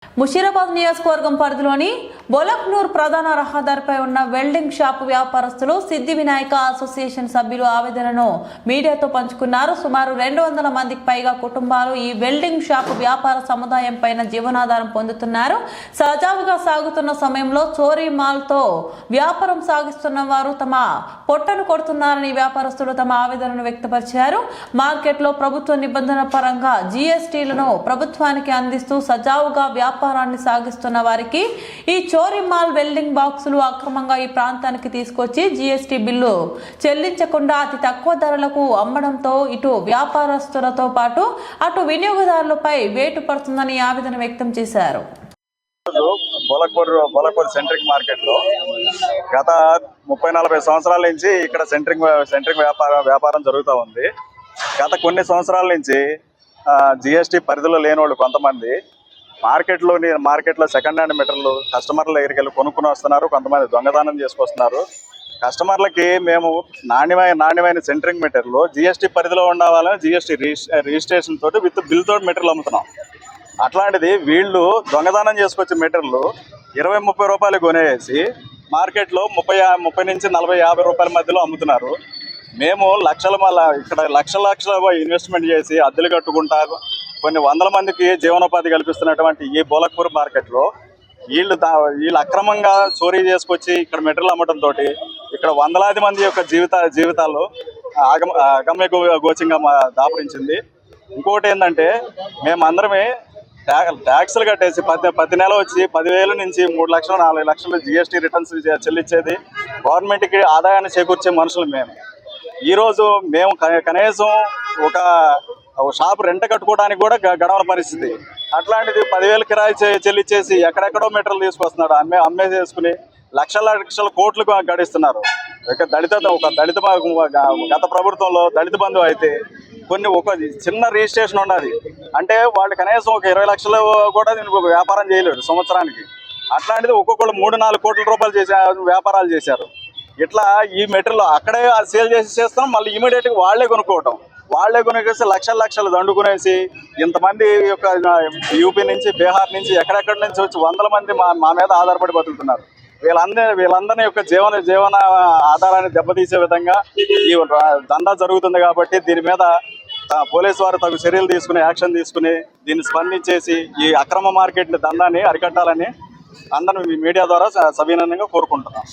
ముషీరాబాద్ నియోజకవర్గం పరిధిలోని బొలక్నూర్ ప్రధాన రహదారిపై ఉన్న వెల్డింగ్ షాప్ వ్యాపారస్తులు సిద్ధి వినాయక అసోసియేషన్ సభ్యులు ఆవేదనను మీడియాతో పంచుకున్నారు. సుమారు 200 మందికి పైగా కుటుంబాలు ఈ వెల్డింగ్ షాప్ వ్యాపార సముదాయం పైన జీవనాధారం పొందుతున్నారు. సజావుగా సాగుతున్న సమయంలో చోరీ మాల్తో వ్యాపారం సాగిస్తున్న వారు తమ పొట్టను కొడుతున్నారని వ్యాపారస్తులు తమ ఆవేదనను వ్యక్తపరిచారు. మార్కెట్లో ప్రభుత్వ నిబంధన పరంగా జీఎస్టీలను ప్రభుత్వానికి అందిస్తూ సజావుగా వ్యాపారాన్ని సాగిస్తున్న వారికి ఈ చోరీ మాల్ వెల్డింగ్ బాక్సులు అక్రమంగా ఈ ప్రాంతానికి తీసుకొచ్చి జీఎస్టీ బిల్లు చెల్లించకుండా అతి తక్కువ ధరలకు అమ్మడంతో ఇటు వ్యాపారస్తులతో పాటు అటు వినియోగదారులపై వేటు పడుతుందని ఆవేదన వ్యక్తం చేశారు. బోలక్పూర్ సెంట్రింగ్ మార్కెట్ లో గత 30-40 సంవత్సరాల నుంచి ఇక్కడ సెంట్రింగ్ వ్యాపారం జరుగుతూ ఉంది. గత కొన్ని సంవత్సరాల నుంచి జిఎస్టీ పరిధిలో లేని వాళ్ళు కొంతమంది మార్కెట్లో సెకండ్ హ్యాండ్ మెటీరియల్ కస్టమర్ల దగ్గరికి వెళ్ళి కొనుక్కుని వస్తున్నారు. కొంతమంది దొంగదానం చేసుకొస్తున్నారు. కస్టమర్లకి మేము నాణ్యమైన సెంట్రింగ్ మెటీరియల్ జిఎస్టీ పరిధిలో ఉండాలని జిఎస్టీ రిజిస్ట్రేషన్ తోటి విత్ బిల్ తోటి మెటీరియల్ అమ్ముతున్నాం. అట్లాంటిది వీళ్ళు దొంగదానం చేసుకొచ్చే మెటీరియల్ 20-30 రూపాయలు కొనేసి మార్కెట్లో 30 నుంచి 40-50 రూపాయల మధ్యలో అమ్ముతున్నారు. మేము ఇక్కడ లక్షల ఇన్వెస్ట్మెంట్ చేసి అద్దెలు కట్టుకుంటా కొన్ని వందల మందికి జీవనోపాధి కల్పిస్తున్నటువంటి ఈ బోలక్పూర్ మార్కెట్లో వీళ్ళు అక్రమంగా చోరీ చేసుకొచ్చి ఇక్కడ మెటీరియల్ అమ్మడంతో ఇక్కడ వందలాది మంది యొక్క జీవితాలు అగమ్య గోచంగా దాపరించింది. ఇంకోటి ఏంటంటే మేమందరమే ట్యాక్సులు కట్టేసి ప్రతి నెల వచ్చి 10,000 నుంచి 3 లక్షలు 4 లక్షలు జిఎస్టీ రిటర్న్స్ చెల్లించేది గవర్నమెంట్కి ఆదాయాన్ని చేకూర్చే మనుషులు మేము. ఈరోజు మేము కనీసం ఒక షాప్ రెంట్ కట్టుకోవడానికి కూడా గడవని పరిస్థితి. అట్లాంటిది 10,000 కిరాయి చెల్లించేసి ఎక్కడెక్కడో మెటీరియల్ తీసుకొస్తున్నారు. అమ్మేసేసుకుని లక్షల కోట్లు గడిస్తున్నారు. గత ప్రభుత్వంలో దళిత బంధువు అయితే ఒక చిన్న రిజిస్ట్రేషన్ ఉన్నది అంటే వాళ్ళు కనీసం ఒక 20 లక్షలు కూడా వ్యాపారం చేయలేడు సంవత్సరానికి. అట్లాంటిది ఒక్కొక్కరు 3-4 కోట్ల రూపాయలు వ్యాపారాలు చేశారు. ఇట్లా ఈ మెటీరియల్ అక్కడే సేల్ చేస్తాం, మళ్ళీ ఇమీడియట్గా వాళ్లే కొనుక్కేసి లక్షలు దండుకునేసి ఇంతమంది యొక్క యూపీ నుంచి బీహార్ నుంచి ఎక్కడెక్కడి నుంచి వచ్చి వందల మంది మా మీద ఆధారపడి బతుకుతున్నారు. వీళ్ళందరి యొక్క జీవన ఆధారాన్ని దెబ్బతీసే విధంగా ఈ దందా జరుగుతుంది. కాబట్టి దీని మీద పోలీసు వారు తగు చర్యలు తీసుకుని యాక్షన్ తీసుకుని దీన్ని స్పందించేసి ఈ అక్రమ మార్కెట్ దందాన్ని అరికట్టాలని అందరూ మీడియా ద్వారా సవినయంగా కోరుకుంటున్నాం.